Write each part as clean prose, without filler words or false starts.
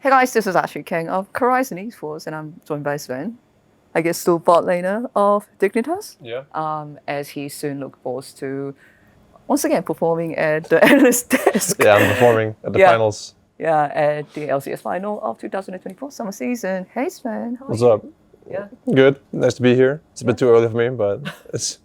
Hey guys, this is actually Kang of Horizon Esports, and I'm joined by Zven, I guess still bot laner of Dignitas. Yeah. As he soon looks forward to once again performing at the analyst desk. Yeah, I'm performing at the finals. Yeah, at the LCS final of 2024 summer season. Hey Sven, What's up? Yeah. Good. Nice to be here. It's a bit too early for me, but it's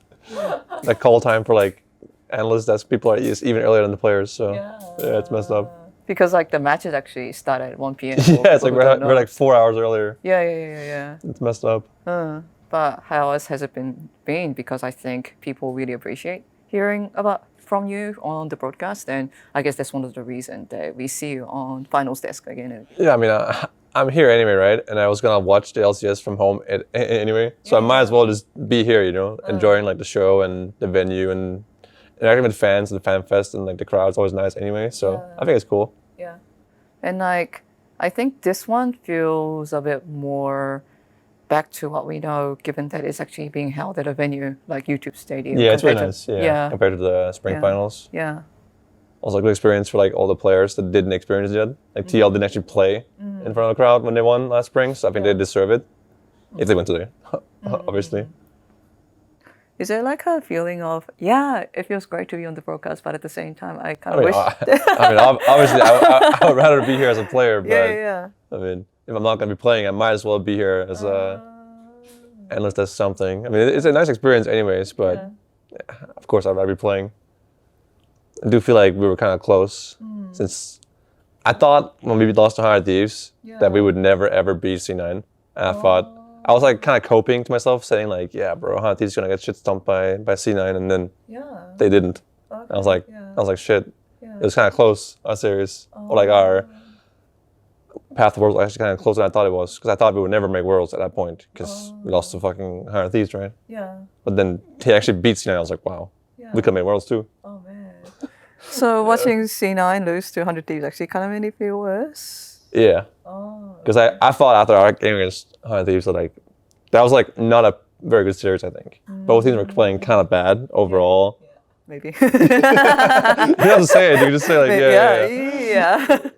like call time for like analyst desk people are even earlier than the players. So yeah, it's messed up. Because like the matches actually start at 1 p.m. Yeah, it's like we're like 4 hours earlier. Yeah. It's messed up. But how else has it been? Because I think people really appreciate hearing from you on the broadcast, and I guess that's one of the reasons that we see you on finals desk again. Yeah, I mean, I'm here anyway, right? And I was gonna watch the LCS from home anyway, so I might as well just be here, enjoying like the show and the venue and interacting with fans and the fan fest and like the crowd's always nice anyway. So I think it's cool. Yeah, and like I think this one feels a bit more back to what we know, given that it's actually being held at a venue like YouTube Stadium. Yeah, it's really nice. Yeah, compared to the spring finals. Yeah. Also a good experience for like all the players that didn't experience it yet. Like TL didn't actually play in front of the crowd when they won last spring, so I think they deserve it if they went today, obviously. Is there like a feeling of, it feels great to be on the broadcast, but at the same time, I kind of wish... Obviously, I would rather be here as a player, but Yeah. I mean, if I'm not going to be playing, I might as well be here as unless there's something. I mean, it's a nice experience anyways, but of course I'd rather be playing. I do feel like we were kind of close since I thought when we lost to 100 Thieves that we would never ever beat C9. And I thought, I was like kind of coping to myself saying like, yeah, bro, 100 Thieves is going to get shit stomped by C9, and then they didn't. Okay. I was like, shit. It was kind of close, our series. Or like our path to Worlds was actually kind of closer than I thought it was, because I thought we would never make Worlds at that point because we lost to fucking 100 Thieves, right? Yeah. But then he actually beat C9. I was like, wow, we could make Worlds too. Oh man. So watching C9 lose to 100 Thieves actually kind of made it feel worse? Yeah. Because I thought after our game against 100 Thieves that was like not a very good series, I think. Both teams were playing kind of bad overall. Yeah. Maybe. You don't have to say it, you can just say like, yeah.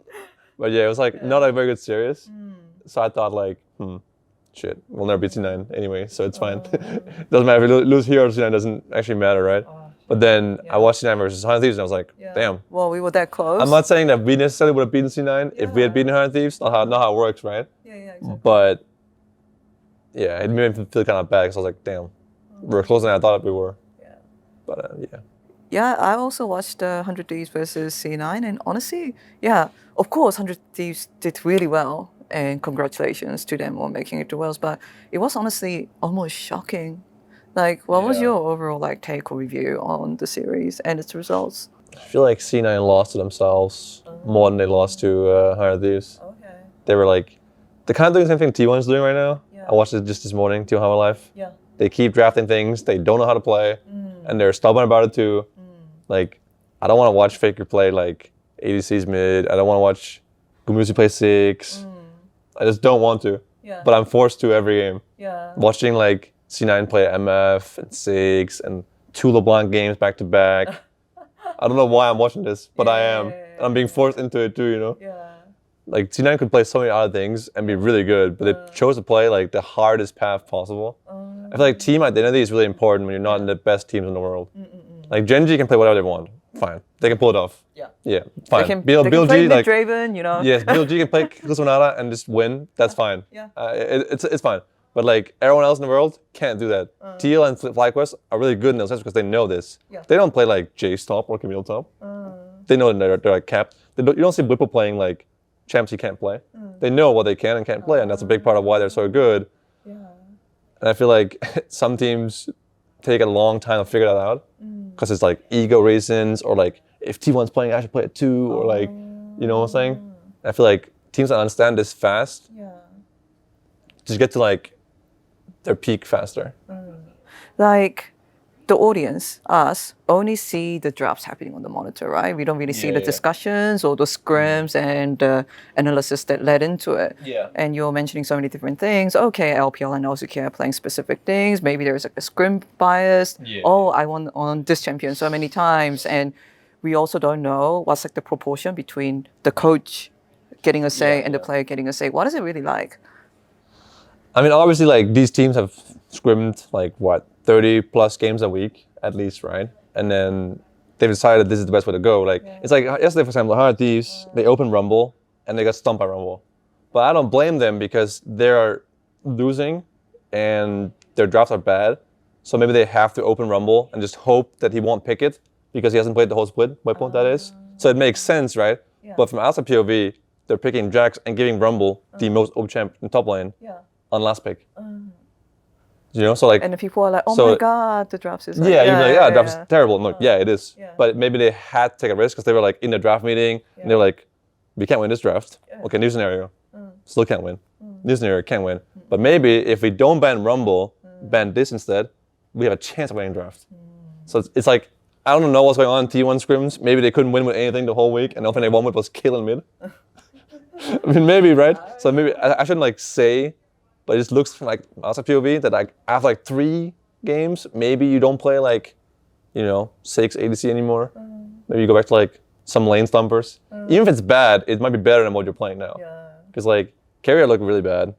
But yeah, it was like not a very good series. So I thought like, shit, we'll never beat C9 anyway, so it's fine. Doesn't matter if we lose here or C9, doesn't actually matter, right? But then I watched C9 versus 100 Thieves and I was like, damn. Well, we were that close. I'm not saying that we necessarily would have beaten C9 if we had beaten 100 Thieves, not how it works, right? Yeah, exactly. But yeah, it made me feel kind of bad because I was like, damn, we were closer than I thought we were. Yeah. But Yeah, I also watched 100 Thieves versus C9, and honestly, of course, 100 Thieves did really well, and congratulations to them on making it to Worlds, but it was honestly almost shocking. Like, what was your overall take or review on the series and its results? I feel like C9 lost to themselves more than they lost to 100 Thieves. Okay. They were like, they're kind of doing the same thing T1 is doing right now. Yeah. I watched it just this morning, T1 Hammer Life. Yeah. They keep drafting things, they don't know how to play, and they're stubborn about it too. Like, I don't want to watch Faker play like ADC's mid. I don't want to watch Gumusi play 6. I just don't want to. Yeah. But I'm forced to every game. Yeah. Watching like C9 play MF and 6 and 2 LeBlanc games back to back. I don't know why I'm watching this, but I am. And I'm being forced into it too, Yeah. Like C9 could play so many other things and be really good, but they chose to play like the hardest path possible. I feel like team identity is really important when you're not in the best teams in the world. Like Genji can play whatever they want. Fine. They can pull it off. Yeah, fine. They can play like Draven, Yes, BLG can play Sonata and just win. That's fine. Yeah. It's fine. But like everyone else in the world can't do that. TL and FlyQuest are really good in those sense because they know this. Yeah. They don't play like Jace top or Camille top. They know that they're like capped. You don't see Whipple playing like champs he can't play. They know what they can and can't play, and that's a big part of why they're so good. Yeah. And I feel like some teams take a long time to figure that out because it's like ego reasons, or like if T1's playing, I should play it too, or like, you know what I'm saying? I feel like teams that understand this fast just get to like their peak faster. Like the audience, us, only see the drops happening on the monitor, right? We don't really see the discussions or the scrims and the analysis that led into it. Yeah. And you're mentioning so many different things. Okay, LPL and LCK are playing specific things. Maybe there's like a scrim bias. Yeah. Oh, I won on this champion so many times. And we also don't know what's like the proportion between the coach getting a say and the player getting a say. What is it really like? I mean, obviously, like these teams have scrimmed like what 30 plus games a week at least, right? And then they've decided this is the best way to go. Like it's like yesterday, for example, Hard Thieves, they opened Rumble and they got stumped by Rumble. But I don't blame them because they're losing and their drafts are bad. So maybe they have to open Rumble and just hope that he won't pick it because he hasn't played the whole split, my point that is. So it makes sense, right? But from outside POV, they're picking Jax and giving Rumble the most OP champ in top lane on last pick. You know, so like... And the people are like, oh my god, the draft is like... Yeah, you'd be like, draft is terrible. No, it is. But maybe they had to take a risk because they were like in the draft meeting and they're like, we can't win this draft. Okay, new scenario. Still can't win. New scenario, can't win. But maybe if we don't ban Rumble, ban this instead, we have a chance of winning draft. So it's like, I don't know what's going on in T1 scrims. Maybe they couldn't win with anything the whole week and the only thing they won with was kill in mid. I mean, maybe, right? So maybe I shouldn't like say, but it just looks like outside POV that like after like 3 games, maybe you don't play like, 6 ADC anymore. Maybe you go back to like some lane stumpers. Even if it's bad, it might be better than what you're playing now. Because like Carrier looked really bad.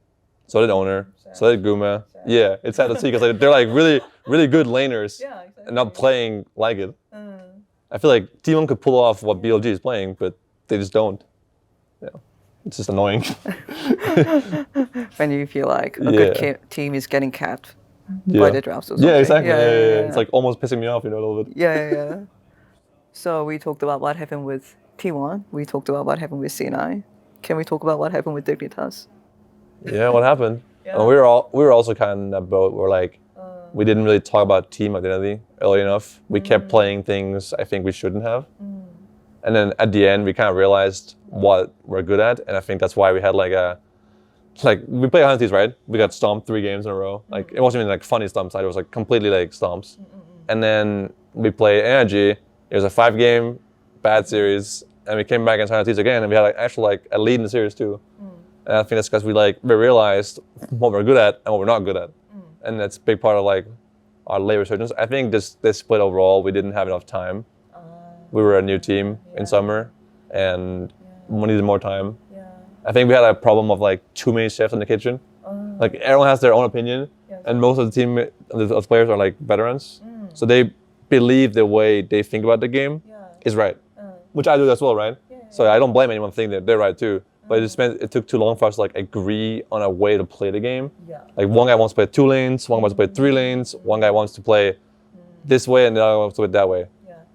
So did Owner. So did Guma. Yeah, it's sad to see because like, they're like really, really good laners and not playing like it. I feel like T1 could pull off what BLG is playing, but they just don't. Yeah. It's just annoying. When you feel like a good team is getting capped by the drafts or something. Yeah, exactly. Yeah. It's like almost pissing me off, a little bit. Yeah. So we talked about what happened with T1. We talked about what happened with C9. Can we talk about what happened with Dignitas? Yeah, what happened? We were also kind of in that boat where like we didn't really talk about team identity early enough. We kept playing things I think we shouldn't have. And then at the end, we kind of realized what we're good at. And I think that's why we had we played Hunties, right? We got stomped 3 games in a row. Like, it wasn't even like funny stomps, it was like completely like stomps. And then we played Energy. It was a 5-game bad series. And we came back against Hunties again. And we had like actually like a lead in the series too. And I think that's because we realized what we're good at and what we're not good at. And that's a big part of like our late resurgence. I think this split overall, we didn't have enough time. We were a new team in summer and we needed more time. I think we had a problem of like too many chefs in the kitchen. Like everyone has their own opinion and most of the team, the players are like veterans. So they believe the way they think about the game is right, which I do as well, right? So I don't blame anyone thinking that they're right too. But it took too long for us to like agree on a way to play the game. Like one guy wants to play 2 lanes, one wants to play 3 lanes, one guy wants to play this way and the other wants to play that way.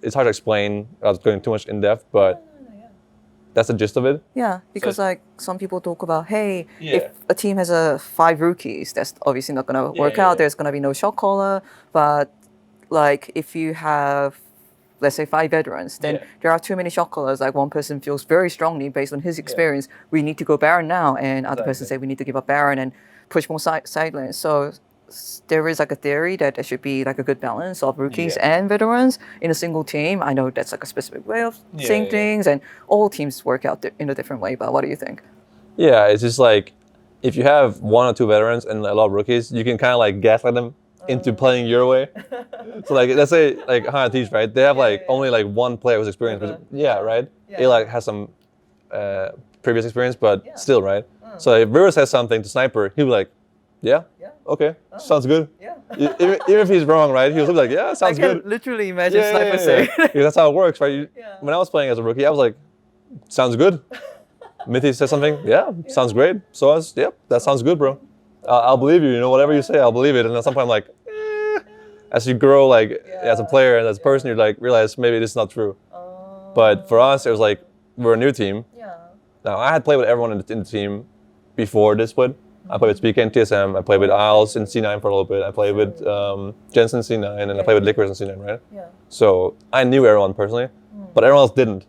It's hard to explain. I was going too much in depth, but that's the gist of it. Yeah, because like some people talk about, hey, if a team has 5 rookies, that's obviously not gonna work out. There's gonna be no shot caller. But like if you have, let's say 5 veterans, then there are too many shot callers. Like one person feels very strongly based on his experience, we need to go Baron now, and other person say we need to give up Baron and push more side lanes. So there is like a theory that there should be like a good balance of rookies and veterans in a single team. I know that's like a specific way of seeing things, and all teams work out in a different way. But what do you think? Yeah, it's just like if you have 1 or 2 veterans and a lot of rookies, you can kind of like gaslight them into playing your way. So like let's say like Thieves, right? They have like only like 1 player who's experienced. Right? It like has some previous experience, but still, right? So if River says something to Sniper, he'll be like, okay, sounds good. Even if he's wrong, right? He'll be like, sounds good. I can literally imagine Sniper saying. Because that's how it works, right? When I was playing as a rookie, I was like, sounds good. Mithy says something, sounds great. So I was, that sounds good, bro. I'll believe you, whatever you say, I'll believe it. And at some point I'm like, as you grow like as a player and as a person, you like realize maybe this is not true. But for us, it was like, we're a new team. Now I had played with everyone in the team before this split. I played with PK and TSM, I played with Isles in C9 for a little bit, I played with Jensen in C9, and I played with Licorice in C9, right? So I knew everyone personally, but everyone else didn't.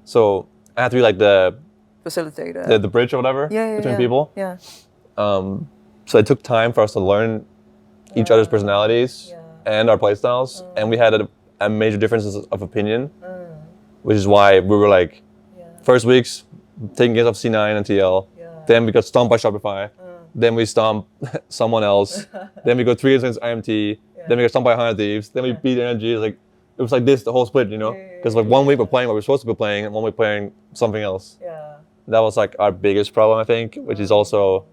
So I had to be like the facilitator, the bridge or whatever between people. So it took time for us to learn each other's personalities and our playstyles, and we had a major differences of opinion, which is why we were like, first weeks taking games off C9 and TL, then we got stomped by Shopify, then we stomped someone else, then we got 3 against IMT, then we got stomped by 100 Thieves, then we beat Energy. It was like this the whole split, Because like 1 week we're playing what we're supposed to be playing, and 1 week playing something else. That was like our biggest problem, I think, which is also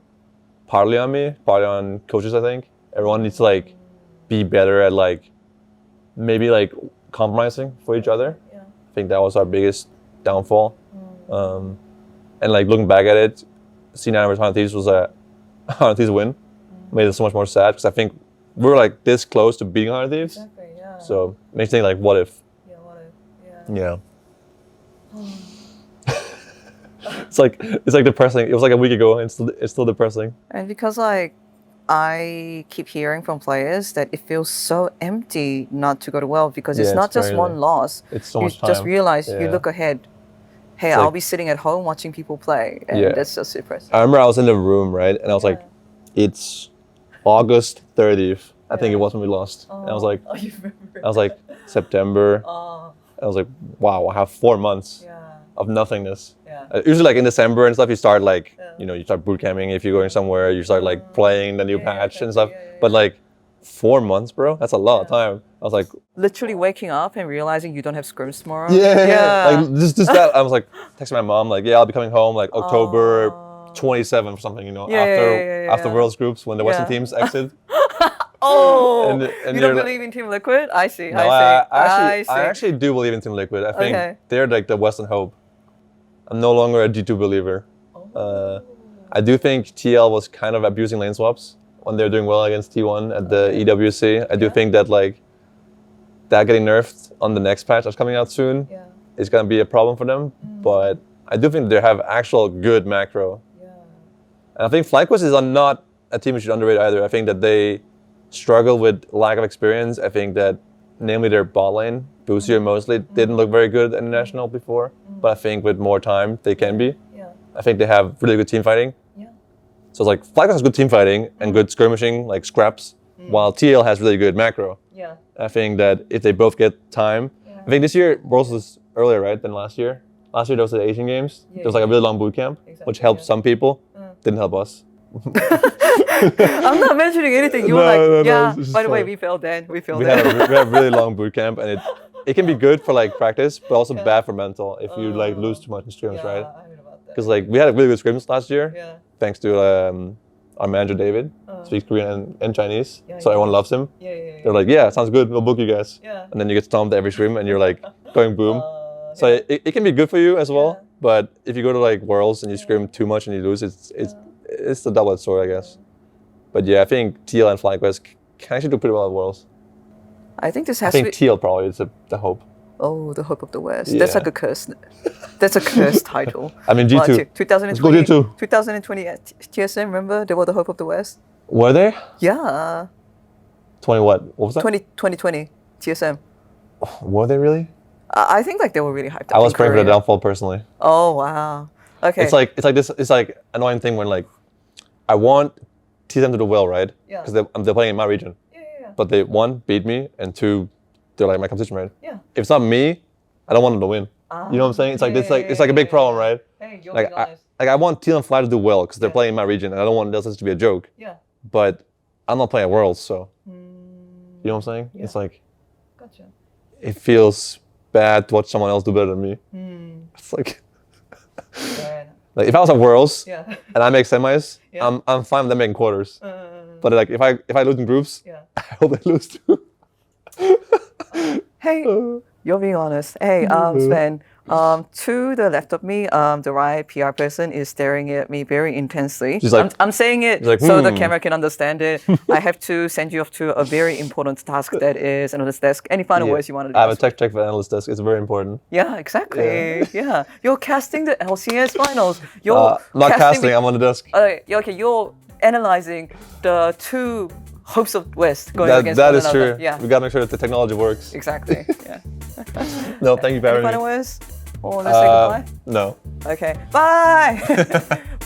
partly on me, partly on coaches, I think. Everyone needs to like be better at like maybe like compromising for each other. Yeah. I think that was our biggest downfall. And like looking back at it, C9 versus 100 Thieves was a 100 Thieves win. Made it so much more sad because I think we were like this close to beating 100 Thieves. Exactly, yeah. So makes me think like, what if? Yeah, what if? Yeah. It's like depressing. It was like a week ago, and it's still depressing. And because like I keep hearing from players that it feels so empty not to go to World because it's not just one loss. It's so you much time. just realize you look ahead. Hey, I'll be sitting at home watching people play, and that's just depressing. I remember I was in the room, right, and I was like, it's August 30th. I think it was when we lost. And I was like, you remember? I was like September. I was like, wow, I have 4 months of nothingness. Usually like in December and stuff, you start like, you know, you start boot camping. If you're going somewhere, you start like playing the new patch and stuff. But like 4 months, bro, that's a lot of time. I was like, literally waking up and realizing you don't have scrims tomorrow. Like just that. I was like texting my mom, like, I'll be coming home like October 27th or something, you know, after Worlds groups when the Western teams exit. And you don't believe in Team Liquid? I see. No, I actually do believe in Team Liquid. I think they're like the Western hope. I'm no longer a G2 believer. I do think TL was kind of abusing lane swaps when they're doing well against T1 at the EWC. I do think that like that getting nerfed on the next patch that's coming out soon is going to be a problem for them. But I do think they have actual good macro. And I think FlyQuest is not a team we should underrate either. I think that they struggle with lack of experience. I think that namely their bot lane, Boosier mostly, didn't look very good at National before. But I think with more time, they can be. I think they have really good team fighting. So it's like FlyQuest has good team fighting and good skirmishing, like scraps, while TL has really good macro. I think that if they both get time, I think this year Worlds was earlier, right, than last year. Last year there was the Asian Games. There was like a really long boot camp, which helped some people, didn't help us. I'm not mentioning anything. You were like, by the way, we failed then. We had a really long boot camp, and it can be good for like practice, but also bad for mental if you like lose too much in scrims, right? Because like we had really good scrims last year, thanks to our manager David, speaks Korean and Chinese, so everyone loves him. They're like, sounds good, we'll book you guys. And then you get stomped every stream, and you're like going boom. So it can be good for you as well, but if you go to like Worlds and you scrim too much and you lose, it's the double-edged sword, I guess. But yeah, I think TL and FlyQuest can actually do pretty well at Worlds. I think this has to be... TL probably is the hope. Oh, the hope of the West. That's like a curse. That's a cursed title. I mean, G2. 2020, Let's go G2. 2020 at TSM, remember? They were the hope of the West. Were they? Yeah. 20 what? What was that? 2020 TSM. Were they really? I think like they were really hyped up. I was praying for the downfall personally. Oh, wow. Okay. It's like this annoying thing when like I want TSM to do well, right? Because they're playing in my region. But they, one, beat me, and two, they're like my competition, right? If it's not me, I don't want them to win. You know what I'm saying? It's like it's like a big problem, right? Hey, you're like I want TL and Fly to do well because they're playing in my region, and I don't want this to be a joke. But I'm not playing at Worlds, so you know what I'm saying? It's like it feels bad to watch someone else do better than me. It's like like if I was at Worlds and I make semis, I'm fine with them making quarters. But like if I lose in groups, I hope they lose too. Hey, you're being honest. Hey, Zven, to the left of me, the right PR person is staring at me very intensely. She's like, I'm saying it like, so the camera can understand it. I have to send you off to a very important task that is analyst desk. Any final words you want to do? I have a tech check for analyst desk. It's very important. Yeah, exactly. Yeah. You're casting the LCS finals. You're not casting, I'm on the desk. Okay, you're analyzing the two hopes of West going against that one is another. true. We gotta make sure that the technology works. Exactly. Yeah. No, thank you for having me. Any final words? Or let's say goodbye? No. Okay. Bye.